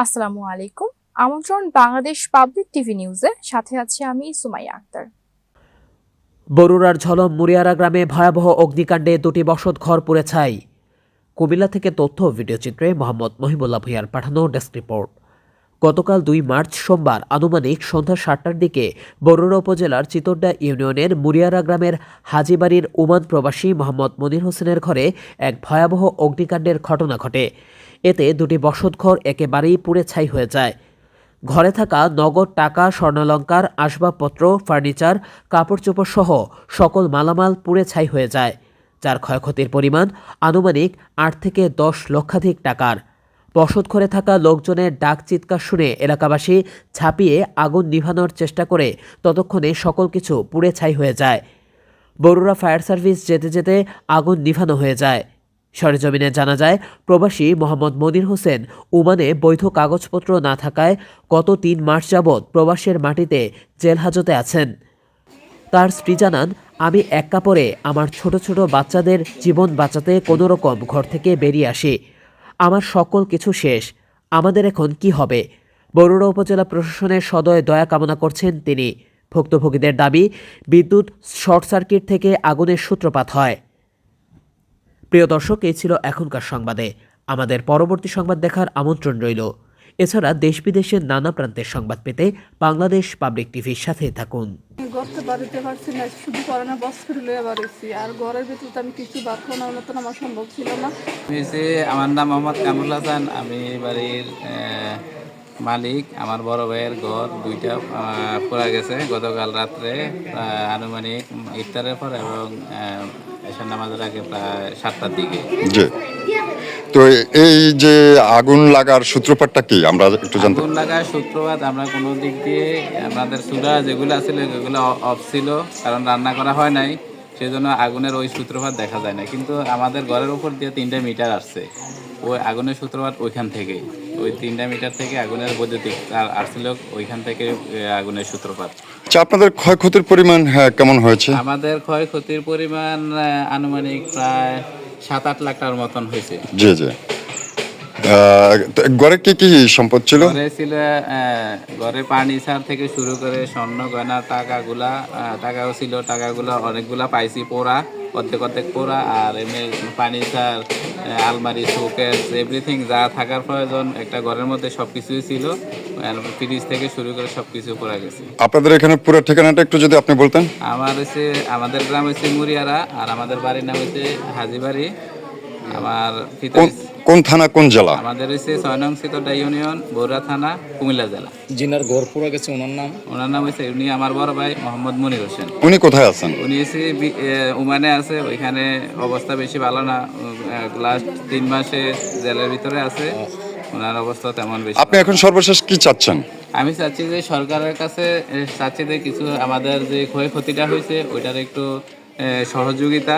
আসসালামু আলাইকুম। আমন্ত্রণ বাংলাদেশ পাবলিক টিভি নিউজে, সাথে আছি আমি সুমাইয়া আক্তার। বরুড়ার ঝলম মুরিয়ারা গ্রামে ভয়াবহ অগ্নিকাণ্ডে দুটি বসতঘর পুড়ে ছাই। কুমিল্লা থেকে তথ্য ও ভিডিওচিত্রে মোহাম্মদ মহিবুল্লাহ ভূঁইয়ার পাঠানো ডেস্ক রিপোর্ট। গতকাল ২ মার্চ সোমবার আনুমানিক সন্ধ্যা ৭টার দিকে বরুড়া উপজেলার চিতোড্ডা ইউনিয়নের মুরিয়ারা গ্রামের হাজীবাড়ির ওমান প্রবাসী মোহাম্মদ মনির হোসেনের ঘরে এক ভয়াবহ অগ্নিকাণ্ডের ঘটনা ঘটে। এতে দুটি বসতঘর একেবারেই পুড়ে ছাই হয়ে যায়। ঘরে থাকা নগদ টাকা, স্বর্ণালংকার, আসবাবপত্র, ফার্নিচার, কাপড়চোপড় সহ সকল মালামাল পুড়ে ছাই হয়ে যায়, যার ক্ষয়ক্ষতির পরিমাণ আনুমানিক ৮ থেকে ১০ লক্ষাধিক টাকার। বসতঘরে থাকা লোকজনের ডাক চিৎকার শুনে এলাকাবাসী ঝাঁপিয়ে আগুন নিভানোর চেষ্টা করে ততক্ষণে সকল কিছু পুড়ে ছাই হয়ে যায়। বরুড়া ফায়ার সার্ভিস যেতে যেতে আগুন নিভানো হয়ে যায়। সরেজমিনে জানা যায়, প্রবাসী মোহাম্মদ মনির হোসেন ওমানে বৈধ কাগজপত্র না থাকায় গত ৩ মার্চ যাবৎ প্রবাসের মাটিতে জেল হাজতে আছেন। তার স্ত্রী জানান, আমি এক কাপড়ে আমার ছোট ছোট বাচ্চাদের জীবন বাঁচাতে কোনোরকম ঘর থেকে বেরিয়ে আসি। আমার সকল কিছু শেষ। আমাদের এখন কি হবে? বরুড়া উপজেলা প্রশাসনের সদয় দয়া কামনা করছেন তিনি। ভুক্তভোগীদের দাবি, বিদ্যুৎ শর্ট সার্কিট থেকে আগুনের সূত্রপাত হয়। প্রিয় দর্শক, এই ছিল এখনকার সংবাদে। আমাদের পরবর্তী সংবাদ দেখার আমন্ত্রণ রইল। এছাড়া দেশ বিদেশের নানা প্রান্তের সংবাদ পেতে বাংলাদেশ পাবলিক টিভির সাথে থাকুন। ঘরতে বাড়িতে পারছি না, শুধু করোনা বস করে লয়ে বাড়িছি। আর ঘরের ভিতরে আমি কিছু বার করার মতন আমার সম্ভব ছিল না। আমার নাম মোহাম্মদ কামরুল হাসান। আমি বাড়ির মালিক। আমার বড় ভাইয়ের ঘর দুইটা পড়া গেছে গতকাল রাত্রে আনুমানিক ইফতারের পর এবং এশার নামাজের আগে প্রায় 7টার দিকে। জি। তো এই যে আগুন লাগার সূত্রপাতটা কি আমরা একটু জানতে। আগুন লাগার সূত্রপাত আমরা কোনো দিক দিয়ে আমাদের চুলা যেগুলো ছিল সেগুলো অফ ছিল, কারণ রান্না করা হয় নাই, সেই জন্য আগুনের ওই সূত্রপাত দেখা যায় না। কিন্তু আমাদের ঘরের উপর দিয়ে 3টা মিটার আসছে, ওই আগুনের সূত্রপাত ওইখান থেকে, ওই 3টা মিটার থেকে আগুনের বৈদ্যুতিক তার আসছিল, ওইখান থেকে আগুনের সূত্রপাত। আচ্ছা, আপনাদের ক্ষয়ক্ষতির পরিমাণ কেমন হয়েছে? আমাদের ক্ষয়ক্ষতির পরিমাণ আনুমানিক প্রায় 7-8 লাখ টাকার মতন হয়েছে। জি জি। তো ঘরে কি কি সম্পদ ছিল? ঘরে ছিল ঘরে ফার্নিচার থেকে শুরু করে স্বর্ণ গয়না টাকাও ছিল। টাকাগুলো অনেকগুলা পাইছি পোড়া, অর্ধেক পোড়া। আর এমনি ফার্নিচার, আলমারি, শোকেস, এভরিথিং যা থাকার প্রয়োজন একটা ঘরের মধ্যে সব কিছুই ছিল। ফ্রিজ থেকে শুরু করে সব কিছু পড়া গেছে। আপনাদের এখানে পুরো ঠিকানাটা একটু যদি আপনি বলতেন। আমাদের গ্রাম হচ্ছে মুরিয়ারা, আর আমাদের বাড়ির নাম হচ্ছে হাজীবাড়ি। আমার কোন থানা, কোন জেলা? আমাদের হচ্ছে 6 নং চিতোড্ডা ইউনিয়ন, বরুড়া থানা, কুমিল্লা জেলা। জিনার ঘর পুরা গেছে, ওনার নাম হচ্ছে, উনি আমার বড় ভাই মোহাম্মদ মনির হোসেন। উনি কোথায় আছেন? উনি এসে ওমানে আছে, ওইখানে অবস্থা বেশি ভালো না। লাস্ট 3 মাসে জেলের ভিতরে আছে, ওনার অবস্থা তেমন বেশি। আপনি এখন সর্বশেষ কি চাচ্ছেন? আমি চাচ্ছি যে সরকারের কাছে চাচ্ছি যে কিছু আমাদের যে ক্ষয়ক্ষতিটা হয়েছে ওইটার একটু সহযোগিতা।